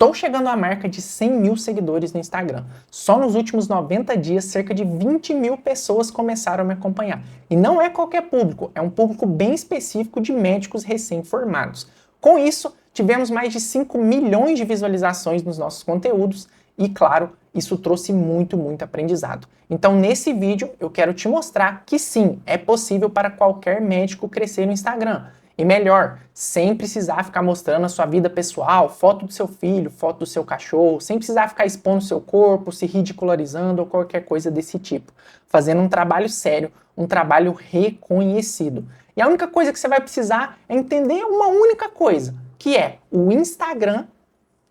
Estou chegando à marca de 100 mil seguidores no Instagram. Só nos últimos 90 dias, cerca de 20 mil pessoas começaram a me acompanhar. E não é qualquer público, é um público bem específico de médicos recém-formados. Com isso, tivemos mais de 5 milhões de visualizações nos nossos conteúdos e, claro, isso trouxe muito aprendizado. Então, nesse vídeo, eu quero te mostrar que sim, é possível para qualquer médico crescer no Instagram. E melhor, sem precisar ficar mostrando a sua vida pessoal, foto do seu filho, foto do seu cachorro, sem precisar ficar expondo seu corpo, se ridicularizando ou qualquer coisa desse tipo. Fazendo um trabalho sério, um trabalho reconhecido. E a única coisa que você vai precisar é entender uma única coisa, que é o Instagram,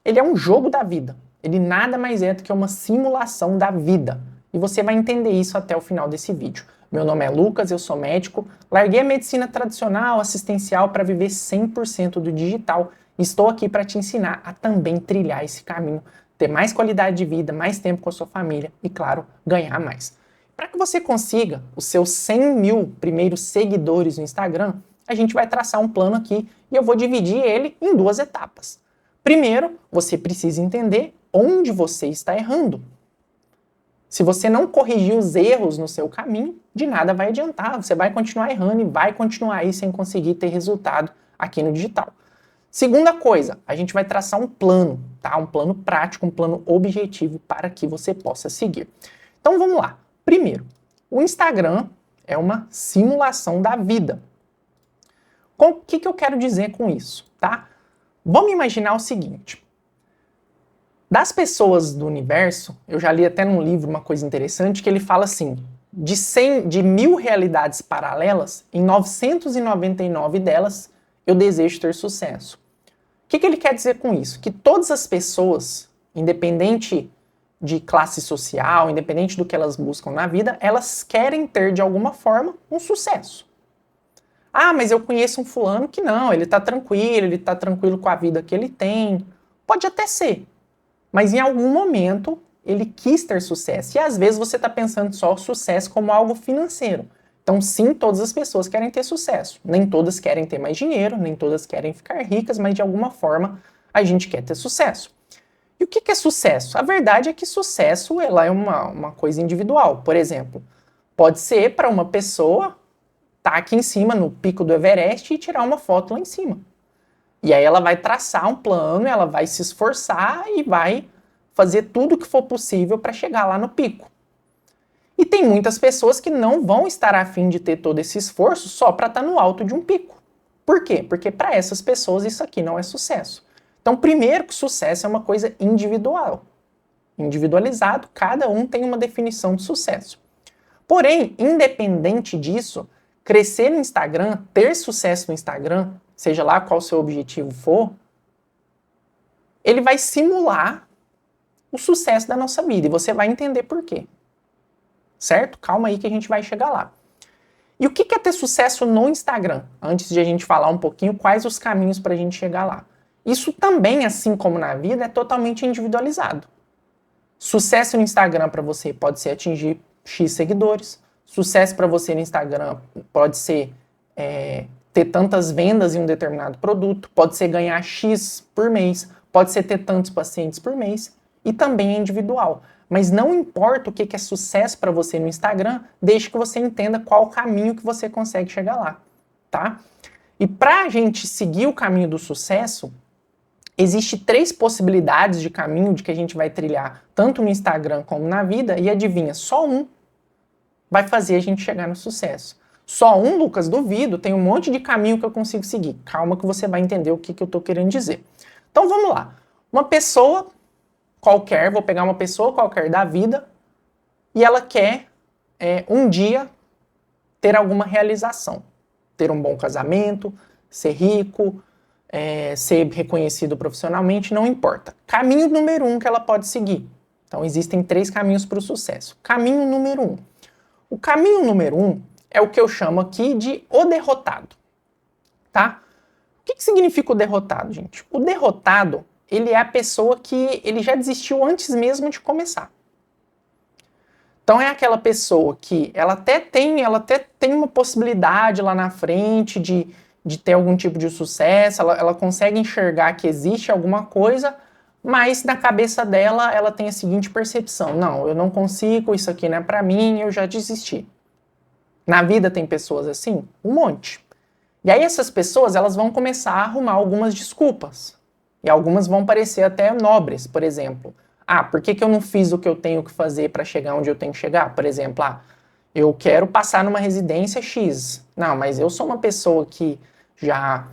ele é um jogo da vida. Ele nada mais é do que uma simulação da vida. E você vai entender isso até o final desse vídeo. Meu nome é Lucas, eu sou médico, larguei a medicina tradicional, assistencial para viver 100% do digital e estou aqui para te ensinar a também trilhar esse caminho, ter mais qualidade de vida, mais tempo com a sua família e, claro, ganhar mais. Para que você consiga os seus 100 mil primeiros seguidores no Instagram, a gente vai traçar um plano aqui e eu vou dividir ele em duas etapas. Primeiro, você precisa entender onde você está errando. Se você não corrigir os erros no seu caminho, de nada vai adiantar. Você vai continuar errando e vai continuar aí sem conseguir ter resultado aqui no digital. Segunda coisa, a gente vai traçar um plano, tá? Um plano prático, um plano objetivo para que você possa seguir. Então vamos lá. Primeiro, o Instagram é uma simulação da vida. O que eu quero dizer com isso, tá? Vamos imaginar o seguinte. Das pessoas do universo, eu já li até num livro uma coisa interessante, que ele fala assim, de 1.000 realidades paralelas, em 999 delas, eu desejo ter sucesso. O que ele quer dizer com isso? Que todas as pessoas, independente de classe social, independente do que elas buscam na vida, elas querem ter, de alguma forma, um sucesso. Ah, mas eu conheço um fulano que não, ele tá tranquilo com a vida que ele tem. Pode até ser. Mas em algum momento ele quis ter sucesso. E às vezes você está pensando só o sucesso como algo financeiro. Então sim, todas as pessoas querem ter sucesso. Nem todas querem ter mais dinheiro, nem todas querem ficar ricas, mas de alguma forma a gente quer ter sucesso. E o que é sucesso? A verdade é que sucesso ela é uma coisa individual. Por exemplo, pode ser para uma pessoa estar aqui em cima, no pico do Everest, e tirar uma foto lá em cima. E aí ela vai traçar um plano, ela vai se esforçar e vai fazer tudo o que for possível para chegar lá no pico. E tem muitas pessoas que não vão estar a fim de ter todo esse esforço só para estar no alto de um pico. Por quê? Porque para essas pessoas isso aqui não é sucesso. Então, primeiro que sucesso é uma coisa individual. Individualizado, cada um tem uma definição de sucesso. Porém, independente disso, crescer no Instagram, ter sucesso no Instagram, seja lá qual o seu objetivo for, ele vai simular o sucesso da nossa vida e você vai entender por quê. Certo? Calma aí que a gente vai chegar lá. E o que é ter sucesso no Instagram? Antes de a gente falar um pouquinho quais os caminhos para a gente chegar lá. Isso também, assim como na vida, é totalmente individualizado. Sucesso no Instagram para você pode ser atingir X seguidores. Sucesso para você no Instagram pode ser ter tantas vendas em um determinado produto, pode ser ganhar X por mês, pode ser ter tantos pacientes por mês, e também é individual. Mas não importa o que é sucesso para você no Instagram, desde que você entenda qual o caminho que você consegue chegar lá, tá? E para a gente seguir o caminho do sucesso, existe 3 possibilidades de caminho de que a gente vai trilhar, tanto no Instagram como na vida, e adivinha, só um vai fazer a gente chegar no sucesso. Só um, Lucas, duvido, tem um monte de caminho que eu consigo seguir. Calma que você vai entender o que eu estou querendo dizer. Então vamos lá. Uma pessoa qualquer, vou pegar uma pessoa qualquer da vida, e ela quer um dia ter alguma realização. Ter um bom casamento, ser rico, ser reconhecido profissionalmente, não importa. Caminho número 1 que ela pode seguir. Então existem 3 caminhos para o sucesso. Caminho número 1. O caminho número 1 é o que eu chamo aqui de o derrotado, tá? O que significa o derrotado, gente? O derrotado, ele é a pessoa que ele já desistiu antes mesmo de começar. Então é aquela pessoa que ela até tem uma possibilidade lá na frente de ter algum tipo de sucesso, ela consegue enxergar que existe alguma coisa, mas na cabeça dela, ela tem a seguinte percepção: não, eu não consigo, isso aqui não é para mim, eu já desisti. Na vida tem pessoas assim? Um monte. E aí essas pessoas, elas vão começar a arrumar algumas desculpas. E algumas vão parecer até nobres, por exemplo. Ah, por que eu não fiz o que eu tenho que fazer para chegar onde eu tenho que chegar? Por exemplo, eu quero passar numa residência X. Não, mas eu sou uma pessoa que já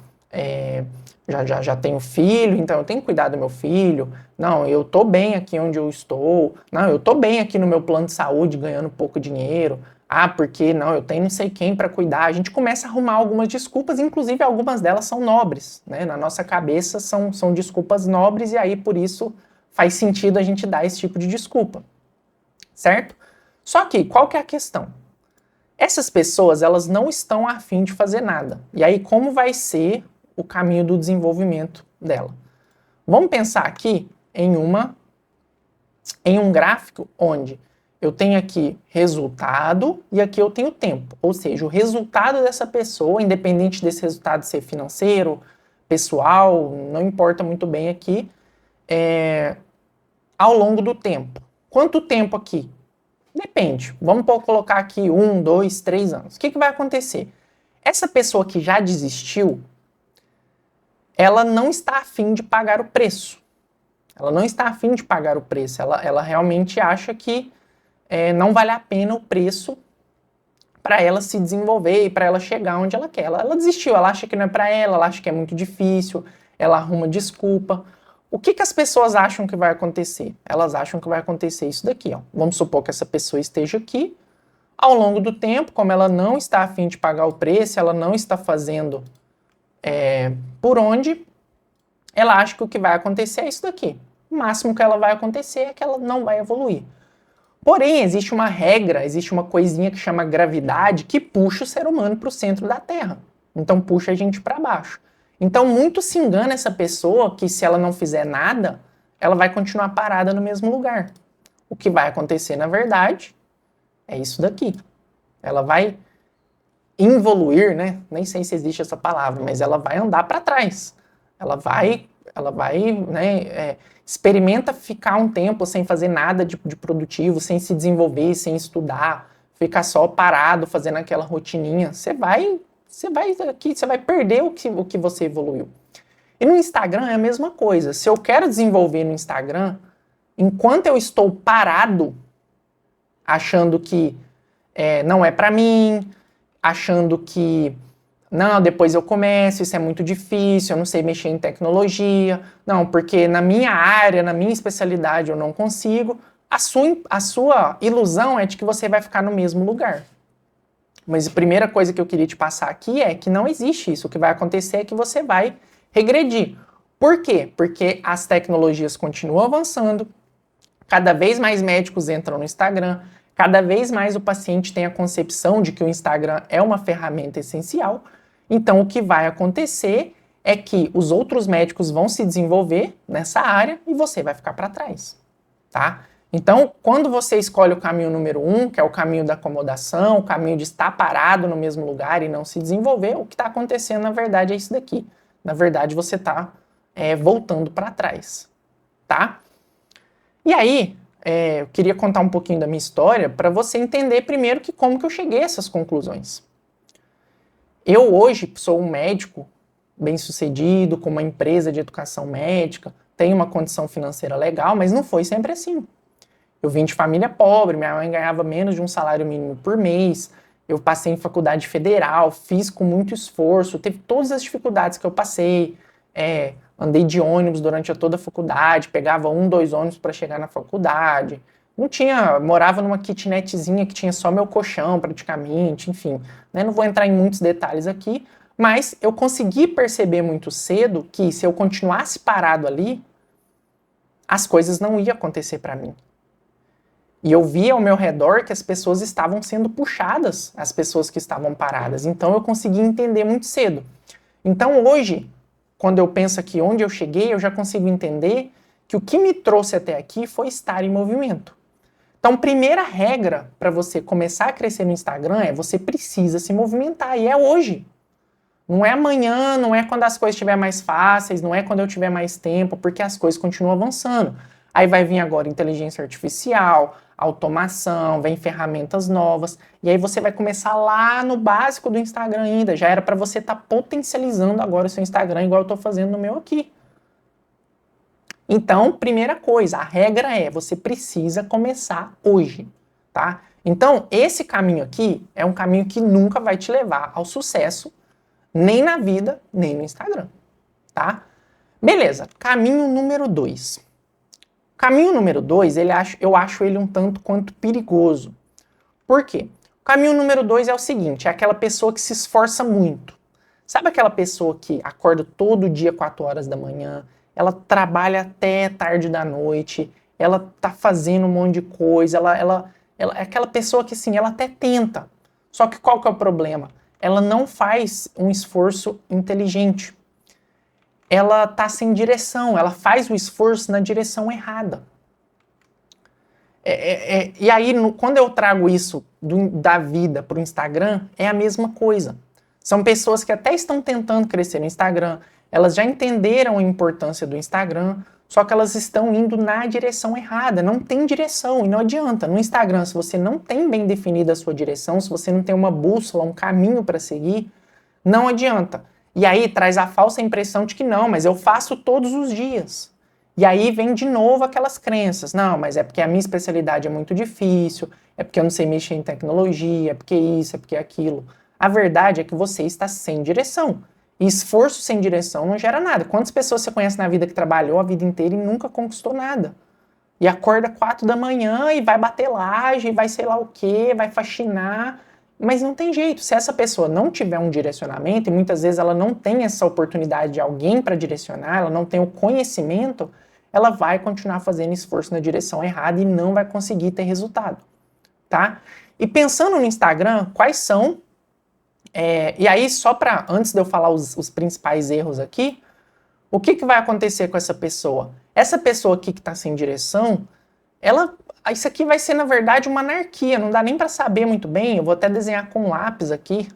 já tenho filho, então eu tenho que cuidar do meu filho. Não, eu tô bem aqui onde eu estou. Não, eu tô bem aqui no meu plano de saúde, ganhando pouco dinheiro. Ah, porque não, eu tenho não sei quem para cuidar. A gente começa a arrumar algumas desculpas, inclusive algumas delas são nobres, né? Na nossa cabeça são desculpas nobres e aí por isso faz sentido a gente dar esse tipo de desculpa, certo? Só que qual que é a questão? Essas pessoas, elas não estão a fim de fazer nada. E aí como vai ser o caminho do desenvolvimento dela? Vamos pensar aqui em um gráfico onde eu tenho aqui resultado e aqui eu tenho tempo. Ou seja, o resultado dessa pessoa, independente desse resultado ser financeiro, pessoal, não importa muito bem aqui, ao longo do tempo. Quanto tempo aqui? Depende. Vamos colocar aqui 1, 2, 3 anos. O que vai acontecer? Essa pessoa que já desistiu, ela não está afim de pagar o preço. Ela não está afim de pagar o preço. Ela realmente acha que não vale a pena o preço para ela se desenvolver e para ela chegar onde ela quer. Ela desistiu, ela acha que não é para ela acha que é muito difícil, ela arruma desculpa. O que as pessoas acham que vai acontecer? Elas acham que vai acontecer isso daqui, ó. Vamos supor que essa pessoa esteja aqui. Ao longo do tempo, como ela não está a fim de pagar o preço, ela não está fazendo por onde, ela acha que o que vai acontecer é isso daqui. O máximo que ela vai acontecer é que ela não vai evoluir. Porém, existe uma regra, existe uma coisinha que chama gravidade que puxa o ser humano para o centro da Terra. Então puxa a gente para baixo. Então muito se engana essa pessoa que se ela não fizer nada, ela vai continuar parada no mesmo lugar. O que vai acontecer, na verdade, é isso daqui. Ela vai involuir, né? Nem sei se existe essa palavra, mas ela vai andar para trás. Ela vai, né, experimenta ficar um tempo sem fazer nada de produtivo, sem se desenvolver, sem estudar, ficar só parado fazendo aquela rotininha. Você vai perder o que você evoluiu. E no Instagram é a mesma coisa. Se eu quero desenvolver no Instagram, enquanto eu estou parado, achando que não é para mim, achando que não, depois eu começo, isso é muito difícil, eu não sei mexer em tecnologia, não, porque na minha área, na minha especialidade eu não consigo. A sua ilusão é de que você vai ficar no mesmo lugar. Mas a primeira coisa que eu queria te passar aqui é que não existe isso. O que vai acontecer é que você vai regredir. Por quê? Porque as tecnologias continuam avançando, cada vez mais médicos entram no Instagram, cada vez mais o paciente tem a concepção de que o Instagram é uma ferramenta essencial. Então, o que vai acontecer é que os outros médicos vão se desenvolver nessa área e você vai ficar para trás, tá? Então, quando você escolhe o caminho número 1, que é o caminho da acomodação, o caminho de estar parado no mesmo lugar e não se desenvolver, o que está acontecendo, na verdade, é isso daqui. Na verdade, você está voltando para trás, tá? E aí, eu queria contar um pouquinho da minha história para você entender primeiro como que eu cheguei a essas conclusões. Eu hoje sou um médico bem-sucedido, com uma empresa de educação médica, tenho uma condição financeira legal, mas não foi sempre assim. Eu vim de família pobre, minha mãe ganhava menos de um salário mínimo por mês, eu passei em faculdade federal, fiz com muito esforço, teve todas as dificuldades que eu passei, andei de ônibus durante toda a faculdade, pegava 1, 2 ônibus para chegar na faculdade, morava numa kitnetzinha que tinha só meu colchão praticamente, enfim, né? Não vou entrar em muitos detalhes aqui, mas eu consegui perceber muito cedo que se eu continuasse parado ali, as coisas não iam acontecer para mim. E eu via ao meu redor que as pessoas estavam sendo puxadas, as pessoas que estavam paradas. Então eu consegui entender muito cedo. Então hoje, quando eu penso aqui onde eu cheguei, eu já consigo entender que o que me trouxe até aqui foi estar em movimento. Então, primeira regra para você começar a crescer no Instagram é você precisa se movimentar, e é hoje. Não é amanhã, não é quando as coisas estiverem mais fáceis, não é quando eu tiver mais tempo, porque as coisas continuam avançando. Aí vai vir agora inteligência artificial, automação, vem ferramentas novas, e aí você vai começar lá no básico do Instagram ainda. Já era para você estar potencializando agora o seu Instagram, igual eu estou fazendo no meu aqui. Então, primeira coisa, a regra é, você precisa começar hoje, tá? Então, esse caminho aqui é um caminho que nunca vai te levar ao sucesso, nem na vida, nem no Instagram, tá? Beleza, caminho número 2. Caminho número 2, eu acho ele um tanto quanto perigoso. Por quê? O caminho número 2 é o seguinte, é aquela pessoa que se esforça muito. Sabe aquela pessoa que acorda todo dia 4 horas da manhã, ela trabalha até tarde da noite, ela tá fazendo um monte de coisa, ela é aquela pessoa que assim, ela até tenta. Só que qual que é o problema? Ela não faz um esforço inteligente. Ela tá sem direção, ela faz o esforço na direção errada. E aí, quando eu trago isso da vida para o Instagram, é a mesma coisa. São pessoas que até estão tentando crescer no Instagram, elas já entenderam a importância do Instagram, só que elas estão indo na direção errada, não tem direção e não adianta. No Instagram, se você não tem bem definida a sua direção, se você não tem uma bússola, um caminho para seguir, não adianta. E aí traz a falsa impressão de que não, mas eu faço todos os dias. E aí vem de novo aquelas crenças. Não, mas é porque a minha especialidade é muito difícil, é porque eu não sei mexer em tecnologia, é porque isso, é porque aquilo. A verdade é que você está sem direção. E esforço sem direção não gera nada. Quantas pessoas você conhece na vida que trabalhou a vida inteira e nunca conquistou nada? E acorda 4 da manhã e vai bater laje, vai sei lá o quê, vai faxinar. Mas não tem jeito. Se essa pessoa não tiver um direcionamento, e muitas vezes ela não tem essa oportunidade de alguém para direcionar, ela não tem o conhecimento, ela vai continuar fazendo esforço na direção errada e não vai conseguir ter resultado, tá? E pensando no Instagram, quais são... e aí, só para, antes de eu falar os principais erros aqui, o que vai acontecer com essa pessoa? Essa pessoa aqui que está sem direção, isso aqui vai ser, na verdade, uma anarquia, não dá nem para saber muito bem, eu vou até desenhar com lápis aqui.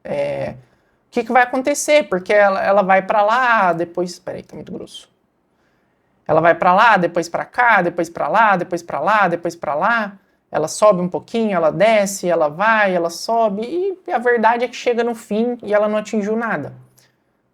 O que vai acontecer? Porque ela vai para lá, depois... Peraí, tá muito grosso. Ela vai para lá, depois para cá, depois para lá, depois para lá, depois para lá. Ela sobe um pouquinho, ela desce, ela vai, ela sobe. E a verdade é que chega no fim e ela não atingiu nada.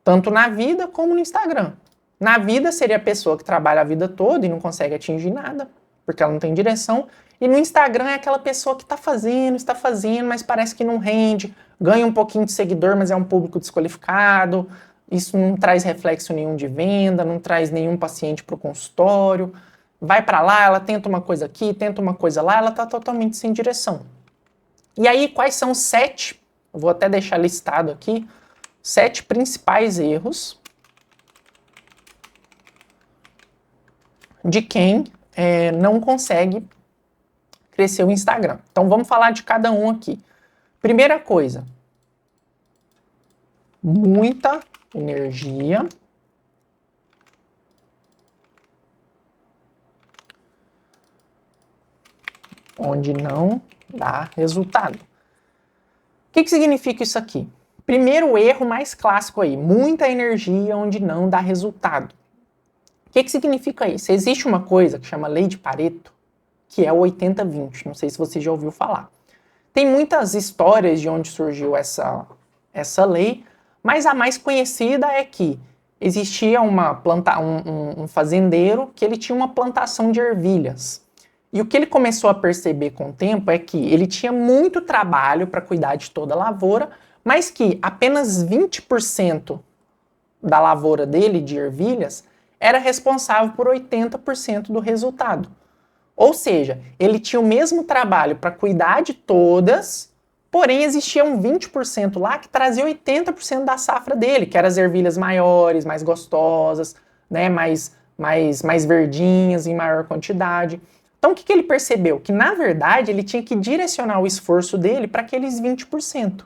Tanto na vida como no Instagram. Na vida seria a pessoa que trabalha a vida toda e não consegue atingir nada, porque ela não tem direção. E no Instagram é aquela pessoa que está fazendo, mas parece que não rende. Ganha um pouquinho de seguidor, mas é um público desqualificado. Isso não traz reflexo nenhum de venda, não traz nenhum paciente para o consultório. Vai para lá, ela tenta uma coisa aqui, tenta uma coisa lá, ela está totalmente sem direção. E aí, quais são os 7, eu vou até deixar listado aqui, 7 principais erros de quem não consegue crescer o Instagram. Então, vamos falar de cada um aqui. Primeira coisa, muita energia onde não dá resultado. O que significa isso aqui? Primeiro erro mais clássico aí, muita energia onde não dá resultado. O que significa isso? Existe uma coisa que chama Lei de Pareto, que é o 80-20, não sei se você já ouviu falar. Tem muitas histórias de onde surgiu essa lei, mas a mais conhecida é que existia um fazendeiro que ele tinha uma plantação de ervilhas. E o que ele começou a perceber com o tempo é que ele tinha muito trabalho para cuidar de toda a lavoura, mas que apenas 20% da lavoura dele, de ervilhas, era responsável por 80% do resultado. Ou seja, ele tinha o mesmo trabalho para cuidar de todas, porém existia um 20% lá que trazia 80% da safra dele, que eram as ervilhas maiores, mais gostosas, né, mais verdinhas, em maior quantidade. Então o que ele percebeu? Que na verdade ele tinha que direcionar o esforço dele para aqueles 20%.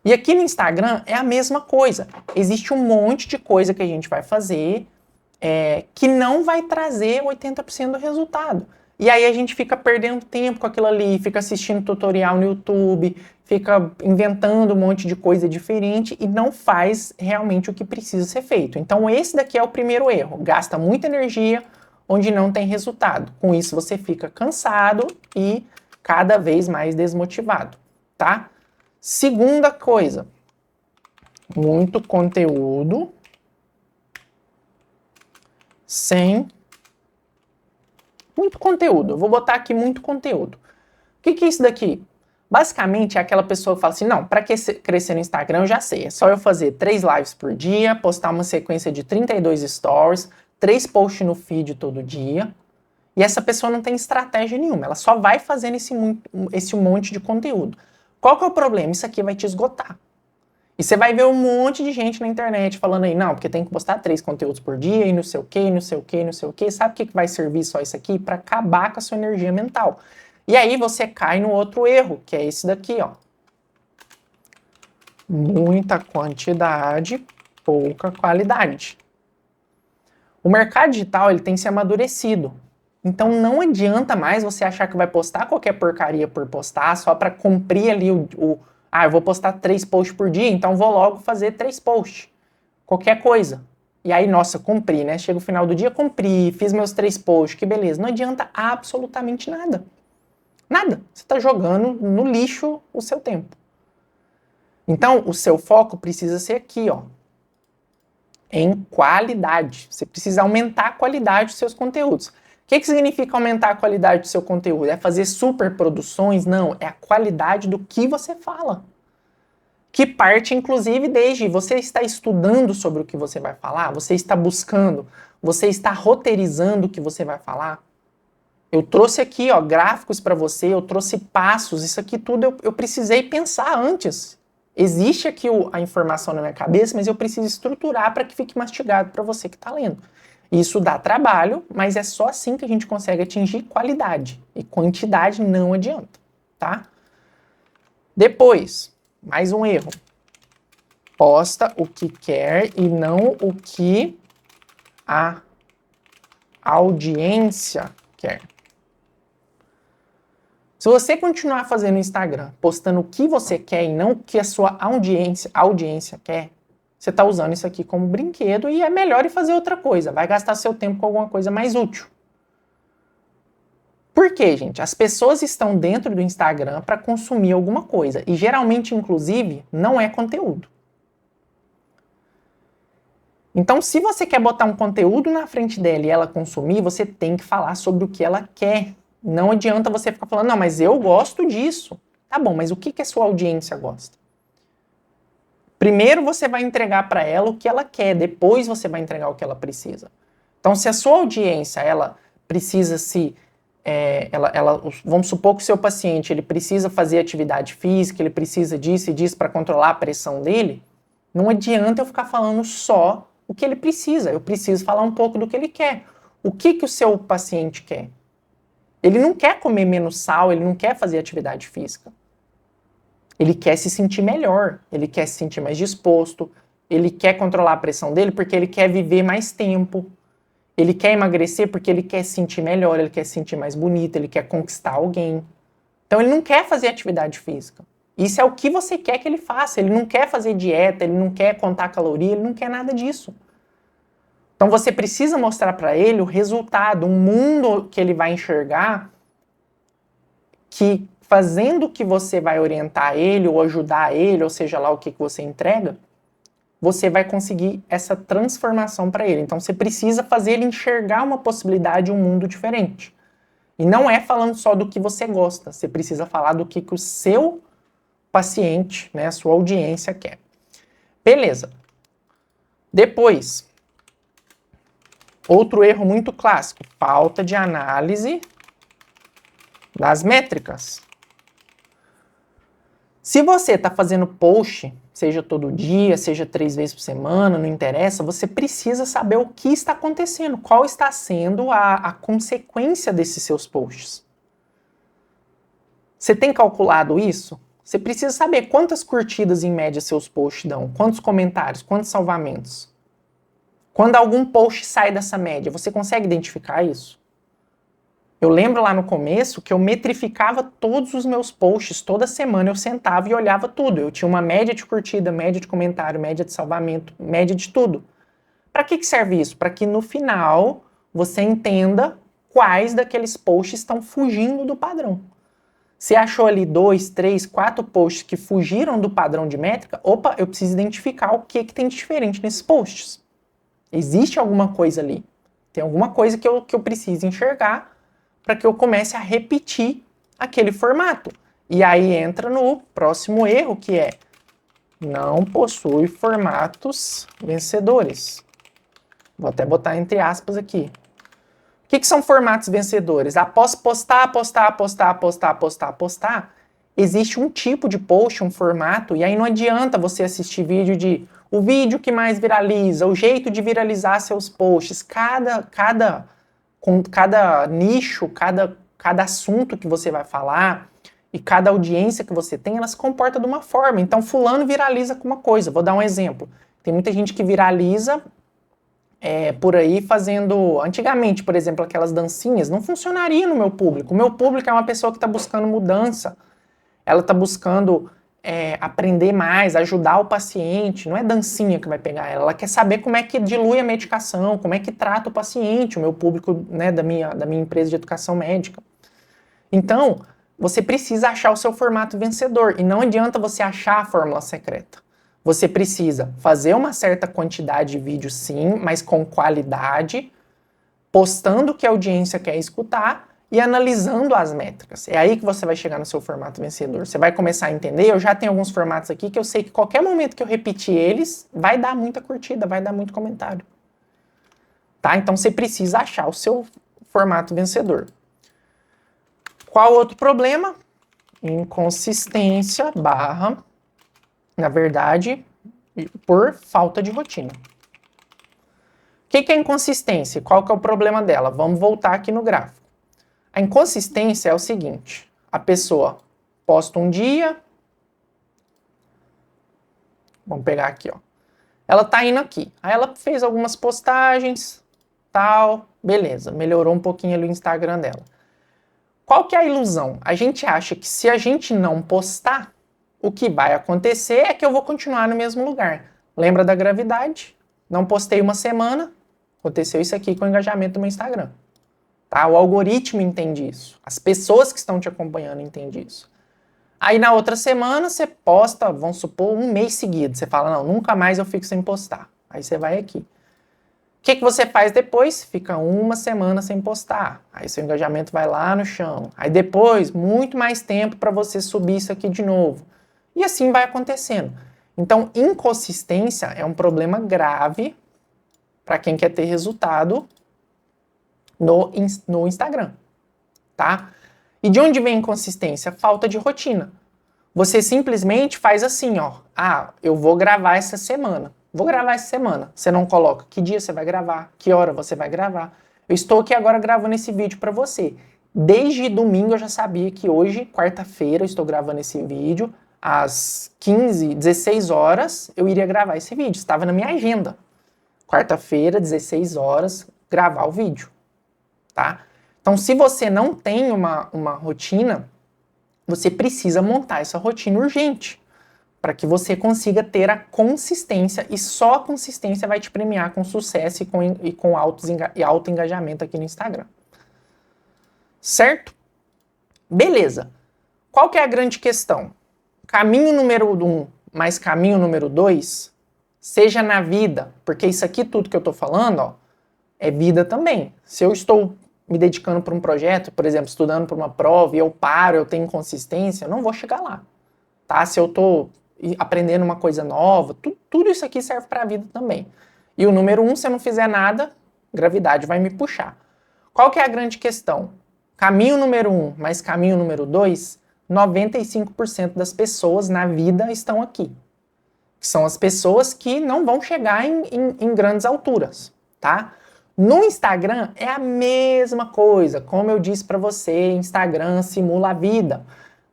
E aqui no Instagram é a mesma coisa. Existe um monte de coisa que a gente vai fazer que não vai trazer 80% do resultado. E aí a gente fica perdendo tempo com aquilo ali, fica assistindo tutorial no YouTube, fica inventando um monte de coisa diferente e não faz realmente o que precisa ser feito. Então esse daqui é o primeiro erro, gasta muita energia onde não tem resultado. Com isso você fica cansado e cada vez mais desmotivado, tá? Segunda coisa, muito conteúdo sem muito conteúdo. Eu vou botar aqui muito conteúdo. O que é isso daqui? Basicamente é aquela pessoa que fala assim, não, para crescer no Instagram eu já sei, é só eu fazer 3 lives por dia, postar uma sequência de 32 stories, 3 posts no feed todo dia, e essa pessoa não tem estratégia nenhuma, ela só vai fazendo esse monte de conteúdo. Qual que é o problema? Isso aqui vai te esgotar. E você vai ver um monte de gente na internet falando aí, não, porque tem que postar 3 conteúdos por dia e não sei o que, não sei o que, não sei o que. Sabe o que vai servir só isso aqui? Para acabar com a sua energia mental. E aí você cai no outro erro, que é esse daqui, ó. Muita quantidade, pouca qualidade. O mercado digital, ele tem se amadurecido. Então não adianta mais você achar que vai postar qualquer porcaria por postar, só para cumprir ali eu vou postar 3 posts por dia, então vou logo fazer 3 posts. Qualquer coisa. E aí, nossa, cumpri, né? Chega o final do dia, cumpri, fiz meus 3 posts, que beleza. Não adianta absolutamente nada. Nada. Você está jogando no lixo o seu tempo. Então, o seu foco precisa ser aqui, ó. Em qualidade. Você precisa aumentar a qualidade dos seus conteúdos. O que significa aumentar a qualidade do seu conteúdo? É fazer super produções? Não, é a qualidade do que você fala. Que parte, inclusive, desde você está estudando sobre o que você vai falar, você está buscando, você está roteirizando o que você vai falar. Eu trouxe aqui, ó, gráficos para você, eu trouxe passos, isso aqui tudo eu precisei pensar antes. Existe aqui a informação na minha cabeça, mas eu preciso estruturar para que fique mastigado para você que está lendo. Isso dá trabalho, mas é só assim que a gente consegue atingir qualidade. E quantidade não adianta, tá? Depois, mais um erro. Posta o que quer e não o que a audiência quer. Se você continuar fazendo no Instagram, postando o que você quer e não o que a sua audiência quer, você está usando isso aqui como brinquedo e é melhor ir fazer outra coisa. Vai gastar seu tempo com alguma coisa mais útil. Por quê, gente? As pessoas estão dentro do Instagram para consumir alguma coisa. E geralmente, inclusive, não é conteúdo. Então, se você quer botar um conteúdo na frente dela e ela consumir, você tem que falar sobre o que ela quer. Não adianta você ficar falando, não, mas eu gosto disso. Tá bom, mas o que a sua audiência gosta? Primeiro você vai entregar para ela o que ela quer, depois você vai entregar o que ela precisa. Então, se a sua audiência, ela precisa vamos supor que o seu paciente, ele precisa fazer atividade física, ele precisa disso e disso para controlar a pressão dele, não adianta eu ficar falando só o que ele precisa, eu preciso falar um pouco do que ele quer. O que o seu paciente quer? Ele não quer comer menos sal, ele não quer fazer atividade física. Ele quer se sentir melhor, ele quer se sentir mais disposto, ele quer controlar a pressão dele porque ele quer viver mais tempo, ele quer emagrecer porque ele quer se sentir melhor, ele quer se sentir mais bonito, ele quer conquistar alguém. Então ele não quer fazer atividade física. Isso é o que você quer que ele faça, ele não quer fazer dieta, ele não quer contar caloria, ele não quer nada disso. Então você precisa mostrar para ele o resultado, um mundo que ele vai enxergar que fazendo o que você vai orientar ele ou ajudar ele, ou seja lá o que você entrega, você vai conseguir essa transformação para ele. Então você precisa fazer ele enxergar uma possibilidade, um mundo diferente. E não é falando só do que você gosta, você precisa falar do que o seu paciente, né, a sua audiência quer. Beleza. Depois, outro erro muito clássico, falta de análise das métricas. Se você está fazendo post, seja todo dia, seja 3 vezes por semana, não interessa, você precisa saber o que está acontecendo, qual está sendo a consequência desses seus posts. Você tem calculado isso? Você precisa saber quantas curtidas em média seus posts dão, quantos comentários, quantos salvamentos. Quando algum post sai dessa média, você consegue identificar isso? Eu lembro lá no começo que eu metrificava todos os meus posts, toda semana eu sentava e olhava tudo. Eu tinha uma média de curtida, média de comentário, média de salvamento, média de tudo. Para que serve isso? Para que no final você entenda quais daqueles posts estão fugindo do padrão. Você achou ali 2, 3, 4 posts que fugiram do padrão de métrica, opa, eu preciso identificar o que tem de diferente nesses posts. Existe alguma coisa ali. Tem alguma coisa que eu preciso enxergar para que eu comece a repetir aquele formato. E aí entra no próximo erro, que é não possui formatos vencedores. Vou até botar entre aspas aqui. O que são formatos vencedores? Após postar, existe um tipo de post, um formato, e aí não adianta você assistir vídeo de o vídeo que mais viraliza, o jeito de viralizar seus posts. Cada nicho, cada assunto que você vai falar e cada audiência que você tem, ela se comporta de uma forma. Então, fulano viraliza com uma coisa. Vou dar um exemplo. Tem muita gente que viraliza por aí fazendo... Antigamente, por exemplo, aquelas dancinhas não funcionaria no meu público. O meu público é uma pessoa que está buscando mudança. Ela está buscando aprender mais, ajudar o paciente. Não é dancinha que vai pegar ela. Ela quer saber como é que dilui a medicação, como é que trata o paciente, o meu público, né, da minha empresa de educação médica. Então, você precisa achar o seu formato vencedor. E não adianta você achar a fórmula secreta. Você precisa fazer uma certa quantidade de vídeos, sim, mas com qualidade, postando o que a audiência quer escutar e analisando as métricas. É aí que você vai chegar no seu formato vencedor. Você vai começar a entender. Eu já tenho alguns formatos aqui que eu sei que qualquer momento que eu repetir eles, vai dar muita curtida, vai dar muito comentário. Tá? Então você precisa achar o seu formato vencedor. Qual outro problema? Inconsistência barra, na verdade, por falta de rotina. O que é inconsistência? Qual que é o problema dela? Vamos voltar aqui no gráfico. A inconsistência é o seguinte, a pessoa posta um dia, vamos pegar aqui, ó. Ela tá indo aqui, aí ela fez algumas postagens, tal, beleza, melhorou um pouquinho ali o Instagram dela. Qual que é a ilusão? A gente acha que se a gente não postar, o que vai acontecer é que eu vou continuar no mesmo lugar. Lembra da gravidade? Não postei uma semana, aconteceu isso aqui com o engajamento do meu Instagram. Tá? O algoritmo entende isso. As pessoas que estão te acompanhando entendem isso. Aí na outra semana você posta, vamos supor, um mês seguido. Você fala, não, nunca mais eu fico sem postar. Aí você vai aqui. O que você faz depois? Fica uma semana sem postar. Aí seu engajamento vai lá no chão. Aí depois, muito mais tempo para você subir isso aqui de novo. E assim vai acontecendo. Então, inconsistência é um problema grave para quem quer ter resultado no Instagram, tá? E de onde vem inconsistência? Falta de rotina. Você simplesmente faz assim, ó. Ah, eu vou gravar essa semana. Vou gravar essa semana. Você não coloca que dia você vai gravar, que hora você vai gravar. Eu estou aqui agora gravando esse vídeo para você. Desde domingo eu já sabia que hoje, quarta-feira, eu estou gravando esse vídeo. Às 15, 16 horas, eu iria gravar esse vídeo. Estava na minha agenda. Quarta-feira, 16 horas, gravar o vídeo. Tá? Então, se você não tem uma rotina, você precisa montar essa rotina urgente para que você consiga ter a consistência, e só a consistência vai te premiar com sucesso e com alto engajamento aqui no Instagram. Certo? Beleza. Qual que é a grande questão? Caminho número 1 mais caminho número 2, seja na vida, porque isso aqui tudo que eu estou falando, ó, é vida também. Se eu estou me dedicando para um projeto, por exemplo, estudando para uma prova e eu paro, eu tenho inconsistência, eu não vou chegar lá. Tá? Se eu estou aprendendo uma coisa nova, tudo isso aqui serve para a vida também. E o número 1, se eu não fizer nada, gravidade vai me puxar. Qual que é a grande questão? Caminho número 1 mais caminho número 2, 95% das pessoas na vida estão aqui. São as pessoas que não vão chegar em grandes alturas, tá? No Instagram é a mesma coisa. Como eu disse para você, Instagram simula a vida.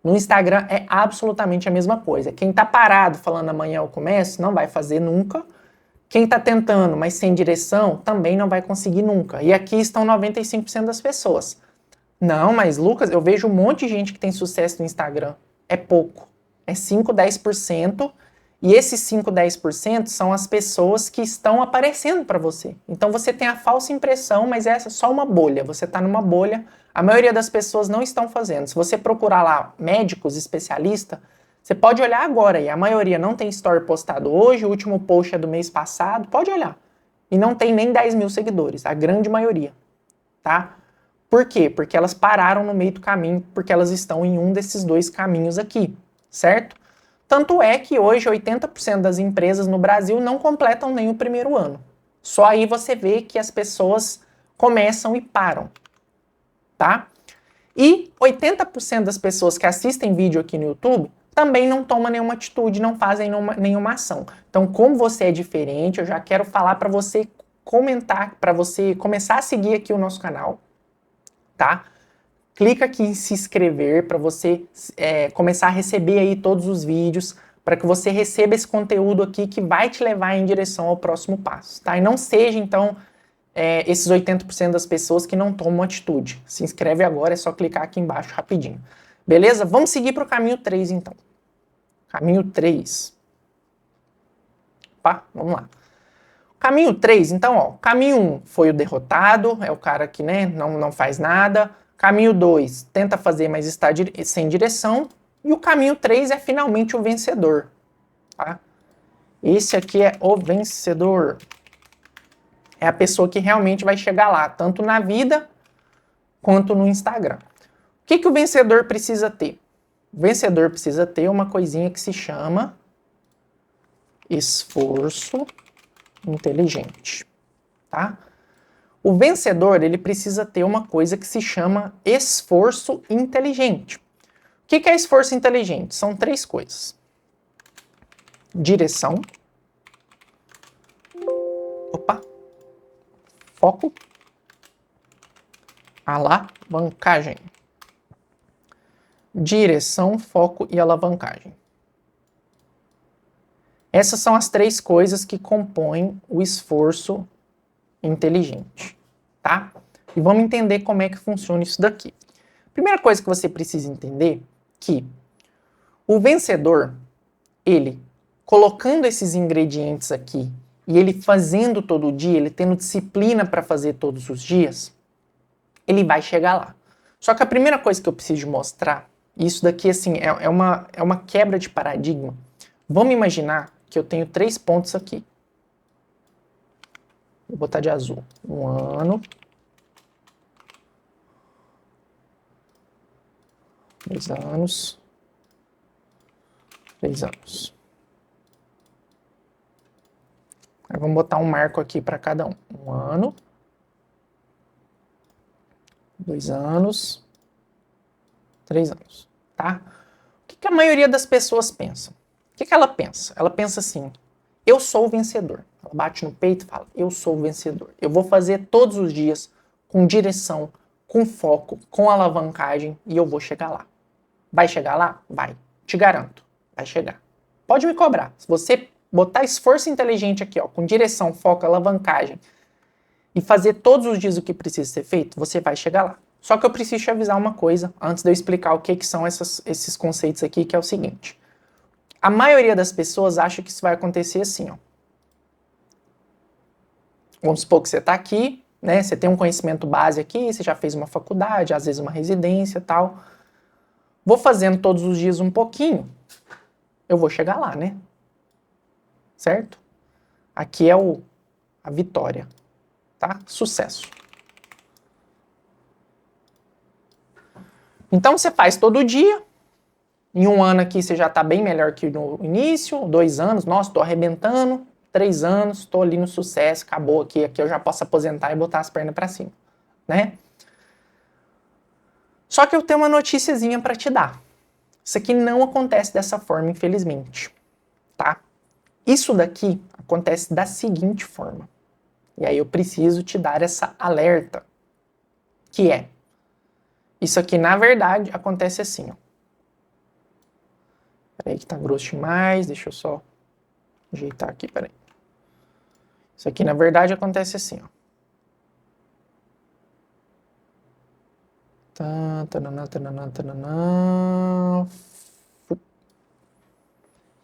No Instagram é absolutamente a mesma coisa. Quem tá parado falando amanhã eu começo, não vai fazer nunca. Quem tá tentando, mas sem direção, também não vai conseguir nunca. E aqui estão 95% das pessoas. Não, mas Lucas, eu vejo um monte de gente que tem sucesso no Instagram. É pouco. É 5, 10%. E esses 5, 10% são as pessoas que estão aparecendo para você. Então você tem a falsa impressão, mas essa é só uma bolha. Você está numa bolha. A maioria das pessoas não estão fazendo. Se você procurar lá médicos, especialistas, você pode olhar agora. E a maioria não tem story postado hoje. O último post é do mês passado. Pode olhar. E não tem nem 10 mil seguidores. A grande maioria. Tá? Por quê? Porque elas pararam no meio do caminho, porque elas estão em um desses dois caminhos aqui, certo? Tanto é que hoje 80% das empresas no Brasil não completam nem o primeiro ano. Só aí você vê que as pessoas começam e param, tá? E 80% das pessoas que assistem vídeo aqui no YouTube também não tomam nenhuma atitude, não fazem nenhuma ação. Então, como você é diferente, eu já quero falar para você comentar, para você começar a seguir aqui o nosso canal, tá? Clica aqui em se inscrever para você começar a receber aí todos os vídeos, para que você receba esse conteúdo aqui que vai te levar em direção ao próximo passo, tá? E não seja, então, esses 80% das pessoas que não tomam atitude. Se inscreve agora, é só clicar aqui embaixo rapidinho. Beleza? Vamos seguir para o caminho 3, então. Caminho 3. Opa, vamos lá. Caminho 3, então, ó, caminho 1 foi o derrotado, é o cara que, né, não faz nada. Caminho 2, tenta fazer, mas está sem direção. E o caminho 3 é finalmente o vencedor, tá? Esse aqui é o vencedor. É a pessoa que realmente vai chegar lá, tanto na vida quanto no Instagram. O que o vencedor precisa ter? O vencedor precisa ter uma coisinha que se chama esforço inteligente, tá? O vencedor, ele precisa ter uma coisa que se chama esforço inteligente. O que é esforço inteligente? São 3 coisas. Direção. Opa. Foco. Alavancagem. Direção, foco e alavancagem. Essas são as 3 coisas que compõem o esforço inteligente, tá? E vamos entender como é que funciona isso daqui. Primeira coisa que você precisa entender que o vencedor, ele colocando esses ingredientes aqui e ele fazendo todo dia, ele tendo disciplina para fazer todos os dias, ele vai chegar lá. Só que a primeira coisa que eu preciso mostrar, isso daqui assim é uma quebra de paradigma. Vamos imaginar que eu tenho 3 pontos aqui. Vou botar de azul. 1 ano. 2 anos. 3 anos. Aí vamos botar um marco aqui para cada um. 1 ano. 2 anos. 3 anos. Tá? O que a maioria das pessoas pensa? O que ela pensa? Ela pensa assim: eu sou o vencedor. Ela bate no peito e fala: eu sou o vencedor. Eu vou fazer todos os dias com direção, com foco, com alavancagem e eu vou chegar lá. Vai chegar lá? Vai. Te garanto. Vai chegar. Pode me cobrar. Se você botar esforço inteligente aqui, ó, com direção, foco, alavancagem e fazer todos os dias o que precisa ser feito, você vai chegar lá. Só que eu preciso te avisar uma coisa antes de eu explicar o que são esses conceitos aqui, que é o seguinte. A maioria das pessoas acha que isso vai acontecer assim, ó. Vamos supor que você está aqui, né? Você tem um conhecimento base aqui, você já fez uma faculdade, às vezes uma residência e tal. Vou fazendo todos os dias um pouquinho, eu vou chegar lá, né? Certo? Aqui é a vitória, tá? Sucesso. Então você faz todo dia. Em 1 ano aqui você já está bem melhor que no início. 2 anos, nossa, estou arrebentando. 3 anos, estou ali no sucesso, acabou aqui eu já posso aposentar e botar as pernas para cima, né? Só que eu tenho uma noticiazinha para te dar. Isso aqui não acontece dessa forma, infelizmente, tá? Isso daqui acontece da seguinte forma. E aí eu preciso te dar essa alerta, que é: isso aqui, na verdade, acontece assim, ó. Peraí que tá grosso demais, deixa eu só ajeitar aqui, peraí. Isso aqui, na verdade, acontece assim, ó.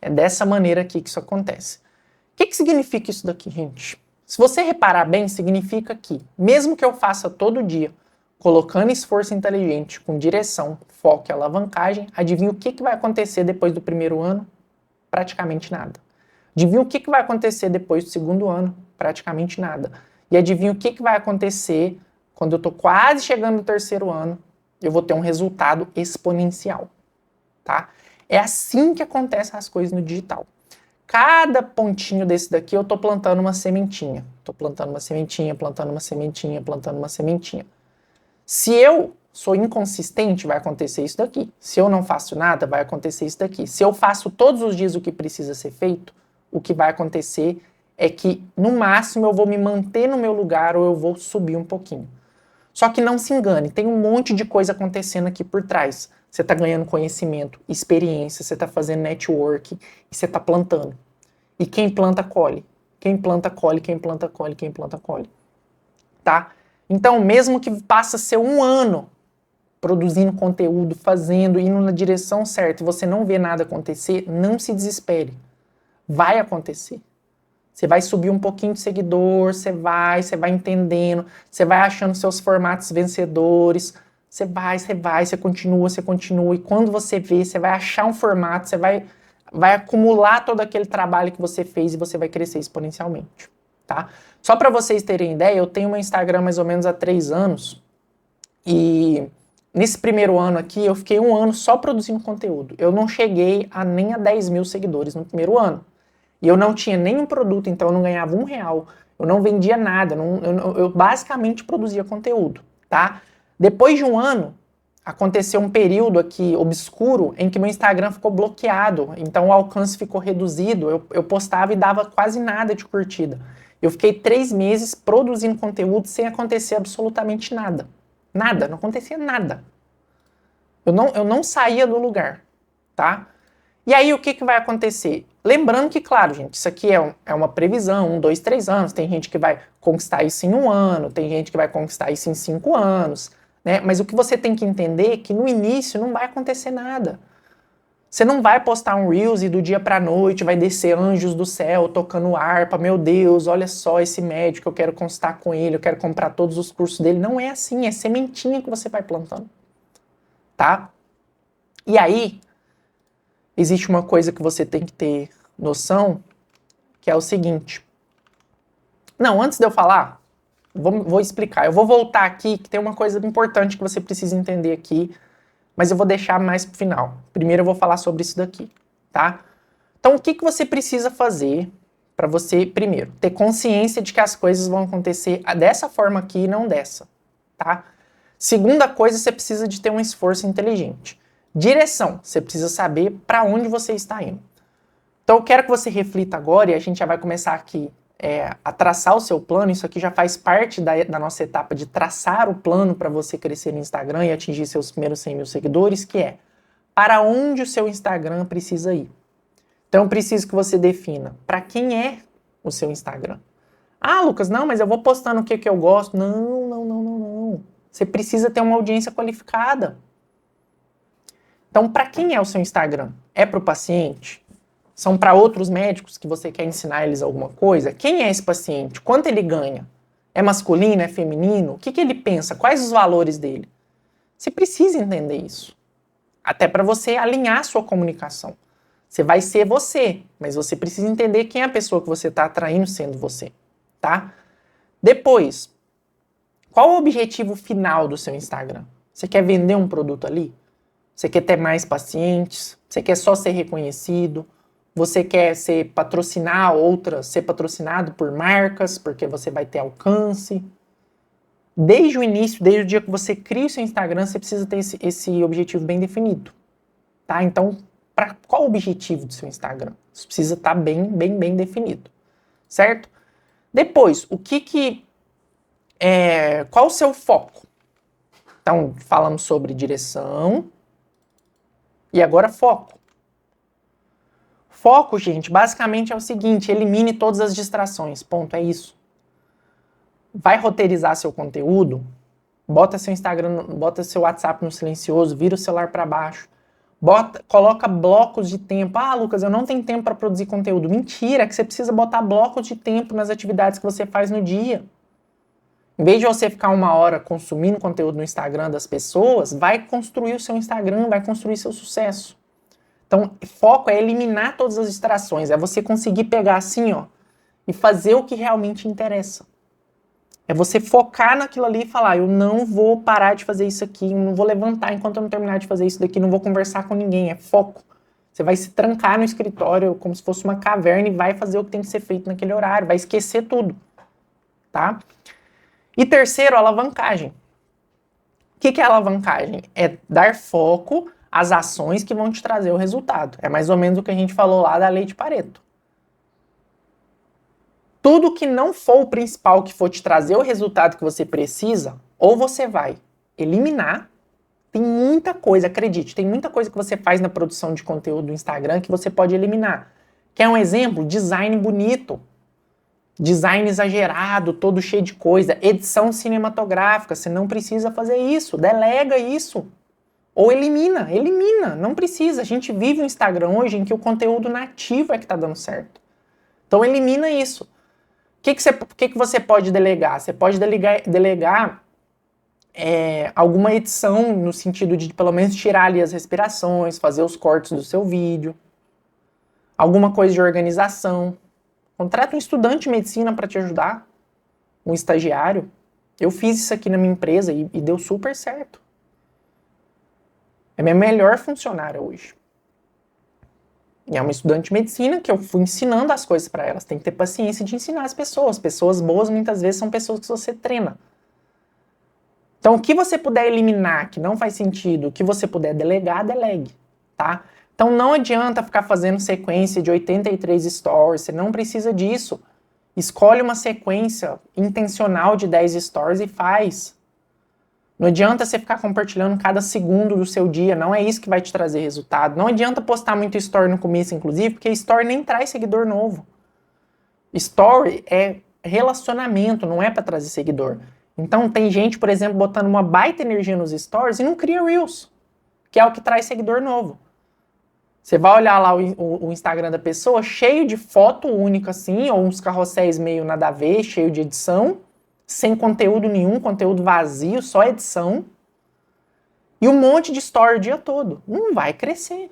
É dessa maneira aqui que isso acontece. O que significa isso daqui, gente? Se você reparar bem, significa que, mesmo que eu faça todo dia, colocando esforço inteligente, com direção, foco e alavancagem, adivinha o que vai acontecer depois do primeiro ano? Praticamente nada. Adivinha o que vai acontecer depois do segundo ano? Praticamente nada. E adivinha o que vai acontecer quando eu estou quase chegando no terceiro ano? Eu vou ter um resultado exponencial, tá? É assim que acontecem as coisas no digital. Cada pontinho desse daqui eu estou plantando uma sementinha. Estou plantando uma sementinha, plantando uma sementinha, plantando uma sementinha. Se eu sou inconsistente, vai acontecer isso daqui. Se eu não faço nada, vai acontecer isso daqui. Se eu faço todos os dias o que precisa ser feito, o que vai acontecer é que, no máximo, eu vou me manter no meu lugar ou eu vou subir um pouquinho. Só que não se engane, tem um monte de coisa acontecendo aqui por trás. Você está ganhando conhecimento, experiência, você está fazendo network e você está plantando. E quem planta, colhe. Quem planta, colhe, quem planta, colhe, quem planta, colhe. Tá? Então, mesmo que passe a ser um ano produzindo conteúdo, fazendo, indo na direção certa e você não vê nada acontecer, não se desespere. Vai acontecer. Você vai subir um pouquinho de seguidor, você vai entendendo, você vai achando seus formatos vencedores, você continua, e quando você vê, você vai achar um formato, você vai acumular todo aquele trabalho que você fez e você vai crescer exponencialmente, tá? Só para vocês terem ideia, eu tenho meu Instagram mais ou menos há 3 anos, e nesse primeiro ano aqui, eu fiquei 1 ano só produzindo conteúdo. Eu não cheguei nem a 10 mil seguidores no primeiro ano. E eu não tinha nenhum produto, então eu não ganhava R$1. Eu não vendia nada, eu basicamente produzia conteúdo, tá? Depois de 1 ano, aconteceu um período aqui obscuro em que meu Instagram ficou bloqueado, então o alcance ficou reduzido, eu postava e dava quase nada de curtida. Eu fiquei 3 meses produzindo conteúdo sem acontecer absolutamente nada. Nada, não acontecia nada. Eu não saía do lugar, tá? E aí o que vai acontecer? Lembrando que, claro, gente, isso aqui é uma previsão, 1, 2, 3 anos, tem gente que vai conquistar isso em 1 ano, tem gente que vai conquistar isso em 5 anos, né? Mas o que você tem que entender é que no início não vai acontecer nada. Você não vai postar um Reels e do dia pra noite vai descer anjos do céu tocando harpa, meu Deus, olha só esse médico, eu quero consultar com ele, eu quero comprar todos os cursos dele. Não é assim, é sementinha que você vai plantando, tá? E aí, existe uma coisa que você tem que ter noção, que é o seguinte. Não, antes de eu falar, vou explicar. Eu vou voltar aqui, que tem uma coisa importante que você precisa entender aqui, mas eu vou deixar mais pro final. Primeiro eu vou falar sobre isso daqui, tá? Então, o que você precisa fazer para você, primeiro, ter consciência de que as coisas vão acontecer dessa forma aqui e não dessa, tá? Segunda coisa, você precisa de ter um esforço inteligente. Direção, você precisa saber para onde você está indo. Então eu quero que você reflita agora e a gente já vai começar aqui a traçar o seu plano. Isso aqui já faz parte da nossa etapa de traçar o plano para você crescer no Instagram e atingir seus primeiros 100 mil seguidores, que é para onde o seu Instagram precisa ir. Então eu preciso que você defina para quem é o seu Instagram. Ah, Lucas, não, mas eu vou postando o que eu gosto. Não. Você precisa ter uma audiência qualificada. Então, para quem é o seu Instagram? É para o paciente? São para outros médicos que você quer ensinar eles alguma coisa? Quem é esse paciente? Quanto ele ganha? É masculino? É feminino? O que ele pensa? Quais os valores dele? Você precisa entender isso. Até para você alinhar a sua comunicação. Você vai ser você, mas você precisa entender quem é a pessoa que você está atraindo sendo você, tá? Depois, qual o objetivo final do seu Instagram? Você quer vender um produto ali? Você quer ter mais pacientes? Você quer só ser reconhecido? Você quer ser patrocinado por marcas, porque você vai ter alcance? Desde o início, desde o dia que você cria o seu Instagram, você precisa ter esse objetivo bem definido, tá? Então, para qual o objetivo do seu Instagram? Isso precisa estar bem definido, certo? Depois, qual o seu foco? Então, falamos sobre direção e agora foco. Foco, gente, basicamente é o seguinte: elimine todas as distrações. Ponto, é isso. Vai roteirizar seu conteúdo? Bota seu Instagram, bota seu WhatsApp no silencioso, vira o celular para baixo. Coloca blocos de tempo. Ah, Lucas, eu não tenho tempo para produzir conteúdo. Mentira, é que você precisa botar blocos de tempo nas atividades que você faz no dia. Em vez de você ficar 1 hora consumindo conteúdo no Instagram das pessoas, vai construir o seu Instagram, vai construir seu sucesso. Então, foco é eliminar todas as distrações, é você conseguir pegar assim, ó, e fazer o que realmente interessa. É você focar naquilo ali e falar, eu não vou parar de fazer isso aqui, eu não vou levantar enquanto eu não terminar de fazer isso daqui, não vou conversar com ninguém, é foco. Você vai se trancar no escritório como se fosse uma caverna e vai fazer o que tem que ser feito naquele horário, vai esquecer tudo, tá? E terceiro, alavancagem. O que é alavancagem? É dar foco às ações que vão te trazer o resultado. É mais ou menos o que a gente falou lá da lei de Pareto. Tudo que não for o principal que for te trazer o resultado que você precisa, ou você vai eliminar. Tem muita coisa, acredite, tem muita coisa que você faz na produção de conteúdo do Instagram que você pode eliminar. Quer um exemplo? Design bonito. Design exagerado, todo cheio de coisa. Edição cinematográfica, você não precisa fazer isso. Delega isso. Ou elimina, não precisa. A gente vive um Instagram hoje em que o conteúdo nativo é que está dando certo. Então elimina isso. O que você pode delegar? Você pode delegar alguma edição no sentido de pelo menos tirar ali as respirações, fazer os cortes do seu vídeo. Alguma coisa de organização. Contrata um estudante de medicina para te ajudar. Um estagiário. Eu fiz isso aqui na minha empresa e deu super certo. É minha melhor funcionária hoje. E é uma estudante de medicina que eu fui ensinando as coisas para elas. Tem que ter paciência de ensinar as pessoas. Pessoas boas muitas vezes são pessoas que você treina. Então, o que você puder eliminar que não faz sentido, o que você puder delegar, delegue, tá? Então, não adianta ficar fazendo sequência de 83 stories, você não precisa disso. Escolhe uma sequência intencional de 10 stories e faz. Não adianta você ficar compartilhando cada segundo do seu dia, não é isso que vai te trazer resultado. Não adianta postar muito story no começo, inclusive, porque story nem traz seguidor novo. Story é relacionamento, não é para trazer seguidor. Então tem gente, por exemplo, botando uma baita energia nos stories e não cria Reels, que é o que traz seguidor novo. Você vai olhar lá o Instagram da pessoa, cheio de foto única assim, ou uns carrosséis meio nada a ver, cheio de edição, sem conteúdo nenhum, conteúdo vazio, só edição, e um monte de story o dia todo. Não vai crescer.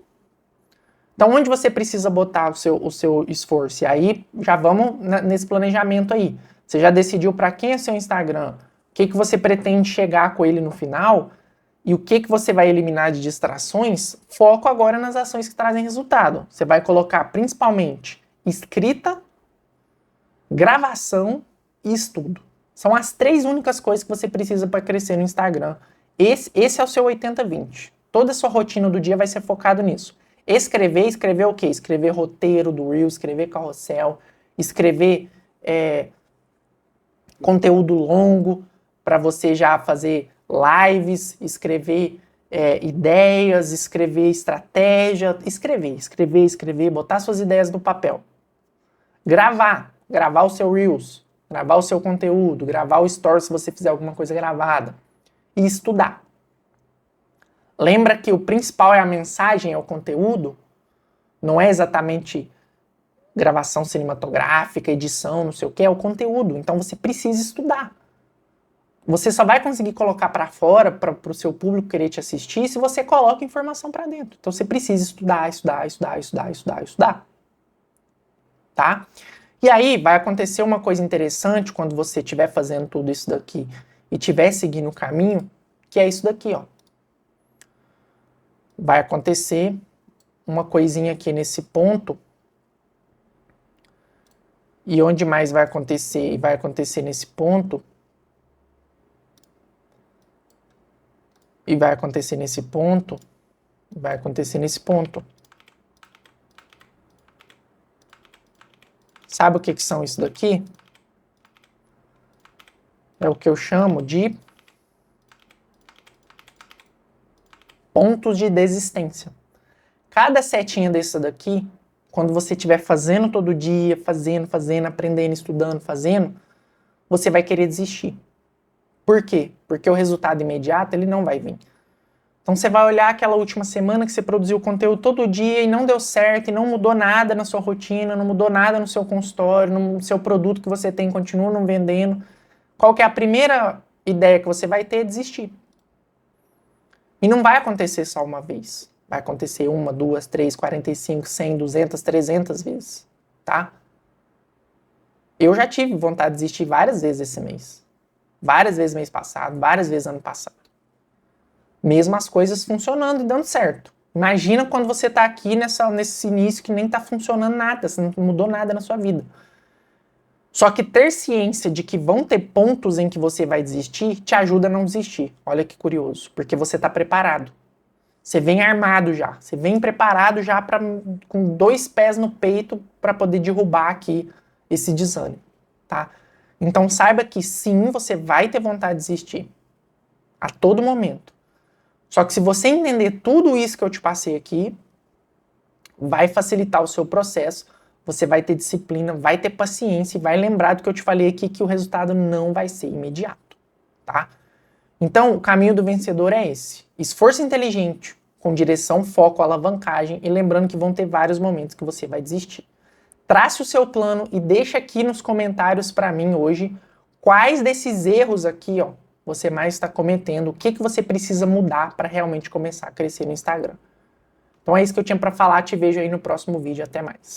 Então, onde você precisa botar o seu esforço? E aí, já vamos nesse planejamento aí. Você já decidiu para quem é seu Instagram? O que você pretende chegar com ele no final? E o que você vai eliminar de distrações? Foco agora nas ações que trazem resultado. Você vai colocar principalmente escrita, gravação e estudo. São as 3 únicas coisas que você precisa para crescer no Instagram. Esse é o seu 80-20. Toda a sua rotina do dia vai ser focado nisso. Escrever o quê? Escrever roteiro do Reel, escrever carrossel, escrever conteúdo longo para você já fazer lives, escrever ideias, escrever estratégia, escrever, botar suas ideias no papel. Gravar o seu Reels, gravar o seu conteúdo, gravar o story se você fizer alguma coisa gravada. E estudar. Lembra que o principal é a mensagem, é o conteúdo? Não é exatamente gravação cinematográfica, edição, não sei o que, é o conteúdo. Então você precisa estudar. Você só vai conseguir colocar para fora, para o seu público querer te assistir, se você coloca informação para dentro. Então você precisa estudar. Tá? E aí vai acontecer uma coisa interessante quando você estiver fazendo tudo isso daqui e estiver seguindo o caminho, que é isso daqui, ó. Vai acontecer uma coisinha aqui nesse ponto. E onde mais vai acontecer? Vai acontecer nesse ponto. E vai acontecer nesse ponto. Vai acontecer nesse ponto. Sabe o que são isso daqui? É o que eu chamo de pontos de desistência. Cada setinha dessa daqui, quando você estiver fazendo todo dia, fazendo, aprendendo, estudando, fazendo, você vai querer desistir. Por quê? Porque o resultado imediato, ele não vai vir. Então você vai olhar aquela última semana que você produziu conteúdo todo dia e não deu certo, e não mudou nada na sua rotina, não mudou nada no seu consultório, no seu produto que você tem, continua não vendendo. Qual que é a primeira ideia que você vai ter? É desistir. E não vai acontecer só uma vez. Vai acontecer 1, 2, 3, 45, 100, 200, 300 vezes, tá? Eu já tive vontade de desistir várias vezes esse mês. Várias vezes mês passado, várias vezes ano passado. Mesmo as coisas funcionando e dando certo. Imagina quando você tá aqui nesse início que nem tá funcionando nada, você não mudou nada na sua vida. Só que ter ciência de que vão ter pontos em que você vai desistir te ajuda a não desistir. Olha que curioso, porque você tá preparado. Você vem armado já, você vem preparado já com 2 pés no peito para poder derrubar aqui esse desânimo, tá? Então saiba que sim, você vai ter vontade de desistir a todo momento. Só que se você entender tudo isso que eu te passei aqui, vai facilitar o seu processo, você vai ter disciplina, vai ter paciência e vai lembrar do que eu te falei aqui, que o resultado não vai ser imediato, tá? Então, o caminho do vencedor é esse. Esforço inteligente, com direção, foco, alavancagem, e lembrando que vão ter vários momentos que você vai desistir. Trace o seu plano e deixa aqui nos comentários para mim hoje quais desses erros aqui, ó, você mais está cometendo, o que você precisa mudar para realmente começar a crescer no Instagram. Então é isso que eu tinha para falar, te vejo aí no próximo vídeo, até mais.